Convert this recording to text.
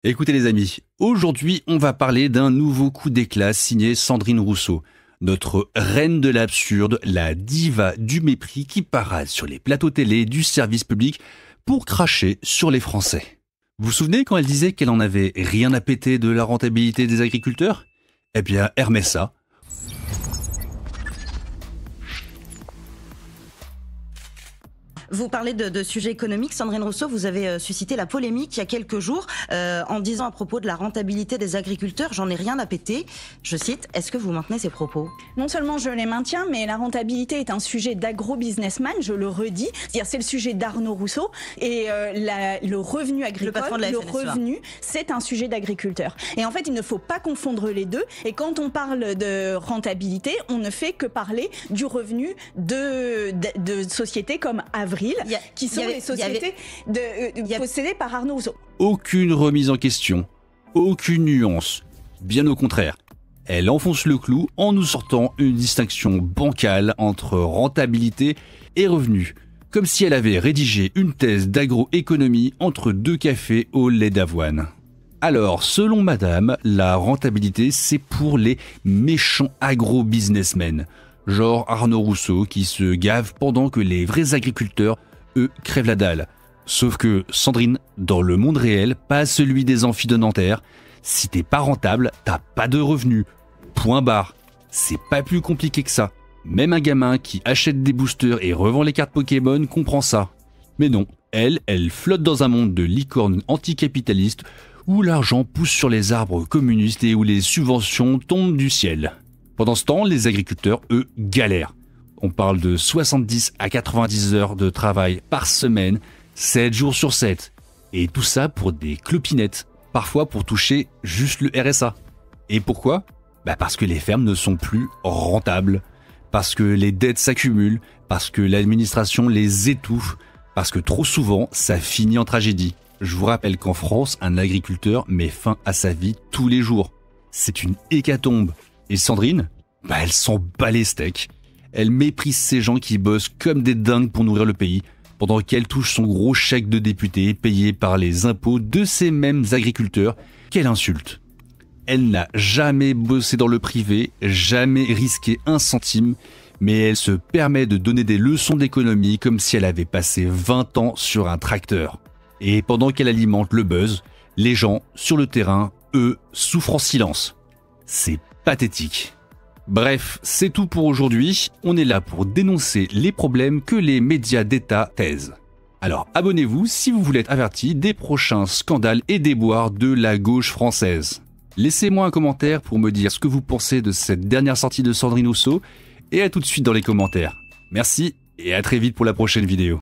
Écoutez les amis, aujourd'hui on va parler d'un nouveau coup d'éclat signé Sandrine Rousseau, notre reine de l'absurde, la diva du mépris qui parade sur les plateaux télé du service public pour cracher sur les Français. Vous vous souvenez quand elle disait qu'elle en avait rien à péter de la rentabilité des agriculteurs? Eh bien, elle remet ça. Vous parlez de sujets économiques. Sandrine Rousseau, vous avez suscité la polémique il y a quelques jours en disant à propos de la rentabilité des agriculteurs, j'en ai rien à péter. Je cite, est-ce que vous maintenez ces propos? Non seulement je les maintiens, mais la rentabilité est un sujet d'agro-businessman, je le redis. C'est le sujet d'Arnaud Rousseau et le revenu agricole, le revenu, c'est un sujet d'agriculteur. Et en fait, il ne faut pas confondre les deux. Et quand on parle de rentabilité, on ne fait que parler du revenu de sociétés comme Avril, qui sont les sociétés possédées par Arnaud Rousseau. Aucune remise en question, aucune nuance, bien au contraire. Elle enfonce le clou en nous sortant une distinction bancale entre rentabilité et revenu, comme si elle avait rédigé une thèse d'agroéconomie entre deux cafés au lait d'avoine. Alors, selon madame, la rentabilité, c'est pour les méchants agro-businessmen, genre Arnaud Rousseau qui se gave pendant que les vrais agriculteurs, eux, crèvent la dalle. Sauf que, Sandrine, dans le monde réel, pas celui des amphis de Nanterre, si t'es pas rentable, t'as pas de revenus. Point barre. C'est pas plus compliqué que ça. Même un gamin qui achète des boosters et revend les cartes Pokémon comprend ça. Mais non, elle flotte dans un monde de licornes anticapitalistes où l'argent pousse sur les arbres communistes et où les subventions tombent du ciel. Pendant ce temps, les agriculteurs, eux, galèrent. On parle de 70 à 90 heures de travail par semaine, 7 jours sur 7. Et tout ça pour des clopinettes, parfois pour toucher juste le RSA. Et pourquoi? Parce que les fermes ne sont plus rentables, parce que les dettes s'accumulent, parce que l'administration les étouffe, parce que trop souvent, ça finit en tragédie. Je vous rappelle qu'en France, un agriculteur met fin à sa vie tous les jours. C'est une hécatombe. Et Sandrine, elle s'en bat les steaks. Elle méprise ces gens qui bossent comme des dingues pour nourrir le pays, pendant qu'elle touche son gros chèque de député payé par les impôts de ces mêmes agriculteurs qu'elle insulte. Elle n'a jamais bossé dans le privé, jamais risqué un centime, mais elle se permet de donner des leçons d'économie comme si elle avait passé 20 ans sur un tracteur. Et pendant qu'elle alimente le buzz, les gens sur le terrain, eux, souffrent en silence. C'est pathétique. Bref, c'est tout pour aujourd'hui. On est là pour dénoncer les problèmes que les médias d'État taisent. Alors abonnez-vous si vous voulez être averti des prochains scandales et déboires de la gauche française. Laissez-moi un commentaire pour me dire ce que vous pensez de cette dernière sortie de Sandrine Rousseau et à tout de suite dans les commentaires. Merci et à très vite pour la prochaine vidéo.